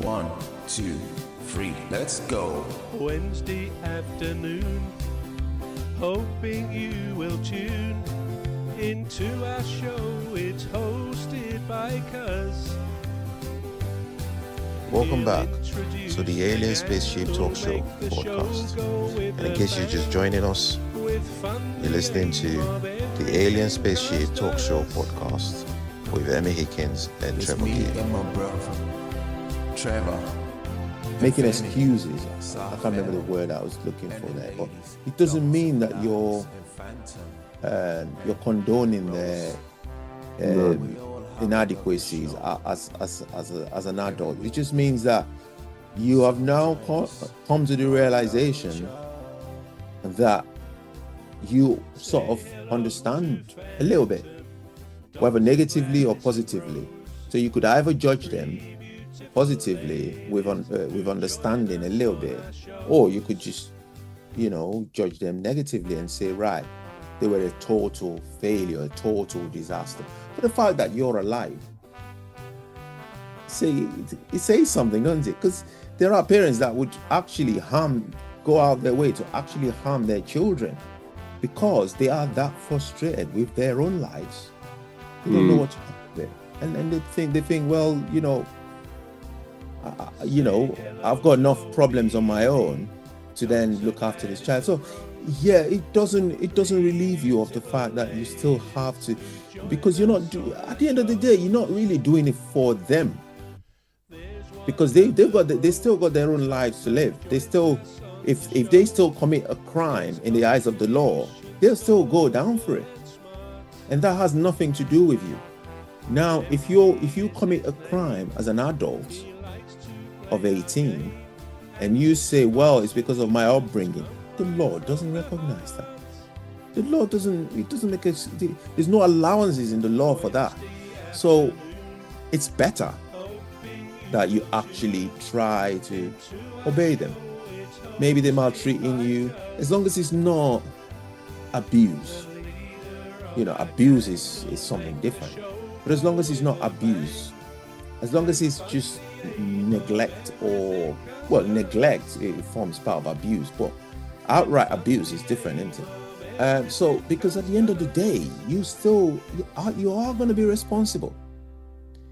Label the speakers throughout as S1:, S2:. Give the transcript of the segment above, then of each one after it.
S1: 1, 2, 3, let's go.
S2: Wednesday afternoon, hoping you will tune into our show. It's hosted by Cuz.
S3: Welcome back to the Alien Spaceship Talkshow podcast. And in case you're just joining us, you're listening to the Alien Spaceship Talkshow podcast with Emmy Hikins and
S1: It's
S3: Trevor
S1: me
S3: Gear.
S1: and my brother, Trevor.
S4: Making excuses. I can't remember the word I was looking for there, but it doesn't mean that you're condoning their inadequacies as an adult. It just means that you have now come to the realization that you sort of understand a little bit, whether negatively or positively. So you could either judge them positively with understanding a little bit, or you could just, judge them negatively and say, right, they were a total failure, a total disaster. But the fact that you're alive, it says something, doesn't it? Because there are parents that would actually go out their way to actually harm their children because they are that frustrated with their own lives. They don't know what to do with it. And they think, well, I've got enough problems on my own to then look after this child. So yeah, it doesn't relieve you of the fact that you still have to, because at the end of the day, you're not really doing it for them, because they still got their own lives to live. They still, if they still commit a crime in the eyes of the law, they'll still go down for it, and that has nothing to do with you. Now, if you commit a crime as an adult of 18 and you say, well, it's because of my upbringing, the law doesn't recognize that. The law doesn't make it, there's no allowances in the law for that. So it's better that you actually try to obey them. Maybe they're maltreating you, as long as it's not abuse. Abuse is something different. But as long as it's not abuse, as long as it's just neglect, neglect, it forms part of abuse, but outright abuse is different, isn't it? So, because at the end of the day, you are going to be responsible.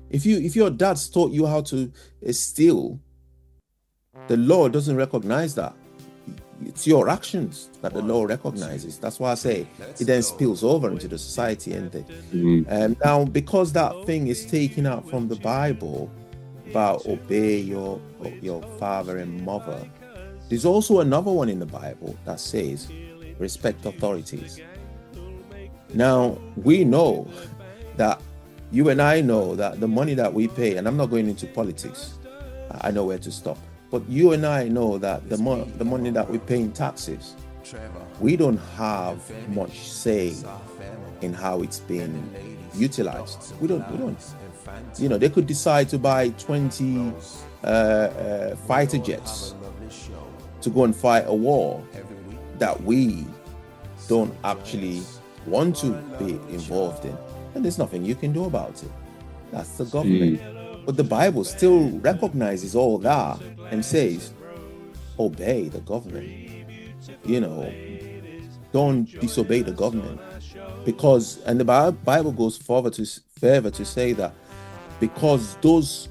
S4: If your dad's taught you how to steal, the law doesn't recognize that. It's your actions that the law recognizes. That's why I say it then spills over into the society, isn't it? Now, because that thing is taken out from the Bible about obey your father and mother, there's also another one in the Bible that says respect authorities. Now, we know that, you and I know that the money that we pay, and I'm not going into politics, I know where to stop, but you and I know that the money that we pay in taxes, we don't have much say in how it's being utilized. We don't. They could decide to buy 20 fighter jets to go and fight a war that we don't actually want to be involved in, and there's nothing you can do about it. That's the government. But the Bible still recognizes all that and says, obey the government. Don't disobey the government, because, and the Bible goes further to say that because those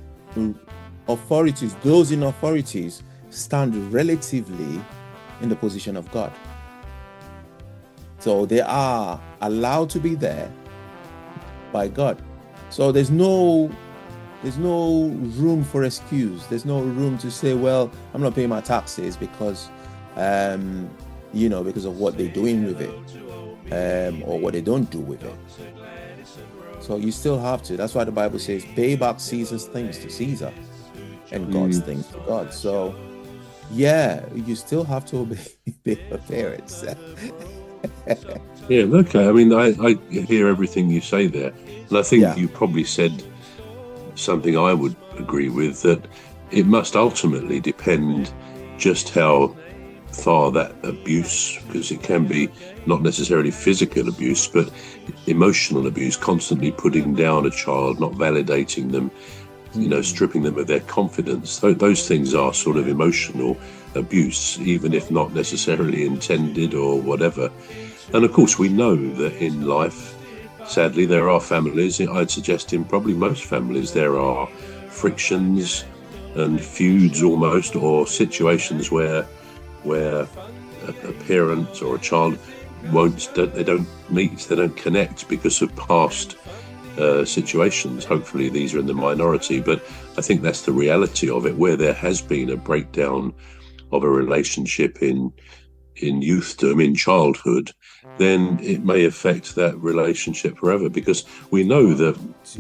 S4: authorities, those in authorities, stand relatively in the position of God. So they are allowed to be there by God. So there's no room for excuse. There's no room to say, well, I'm not paying my taxes because because of what they're doing with it, or what they don't do with it. So you still have to. That's why the Bible says, pay back Caesar's things to Caesar and God's things to God. So yeah, you still have to obey your parents.
S5: Yeah, okay. I mean, I hear everything you say there, and I think you probably said something I would agree with, that it must ultimately depend just how far that abuse, because it can be not necessarily physical abuse, but emotional abuse, constantly putting down a child, not validating them, stripping them of their confidence. Those things are sort of emotional abuse, even if not necessarily intended or whatever. And of course, we know that in life, sadly, there are families, I'd suggest in probably most families, there are frictions and feuds almost, or situations where a parent or a child they don't meet, they don't connect because of past situations. Hopefully these are in the minority, but I think that's the reality of it, where there has been a breakdown of a relationship in youthdom, in childhood, then it may affect that relationship forever, because we know that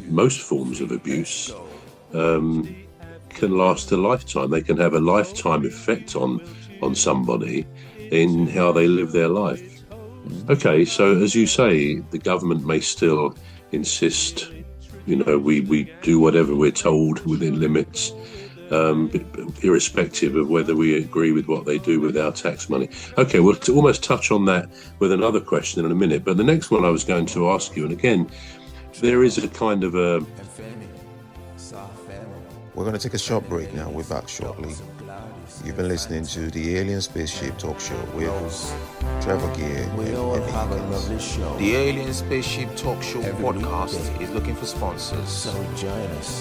S5: most forms of abuse can last a lifetime. They can have a lifetime effect on somebody in how they live their life. Okay, so as you say, the government may still insist, we do whatever we're told within limits, irrespective of whether we agree with what they do with our tax money. Okay, we'll almost touch on that with another question in a minute, but the next one I was going to ask you, and again, there is a kind of a...
S3: We're going to take a short break now. We're back shortly. You've been listening to the Alien Spaceship Talk Show with Trevor Gear and Emmy Hikins.
S1: The Alien Spaceship Talk Show podcast is looking for sponsors.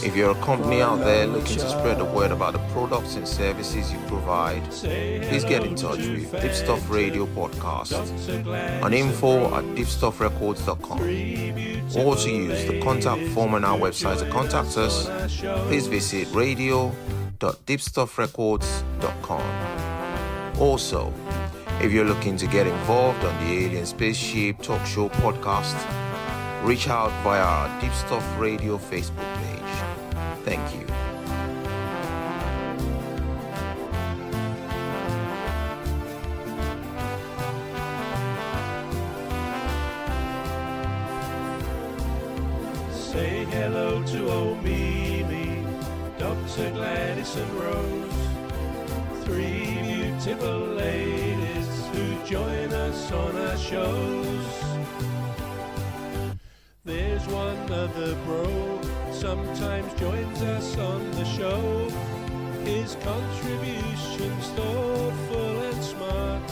S1: If you're a company out there looking to spread the word about the products and services you provide, please get in touch with Deepstuff Radio Podcast on info@deepstuffrecords.com, or to use the contact form on our website to contact us. Please visit radio.deepstuffrecords.com. Also, if you're looking to get involved on the Alien Spaceship Talk Show podcast, reach out via our Deepstuff Radio Facebook page. Thank you.
S2: Say hello to old Mimi, Dr. Gladys and Rose, three beautiful ladies who join us on our shows. There's one other bro, sometimes joins us on the show. His contribution's thoughtful and smart.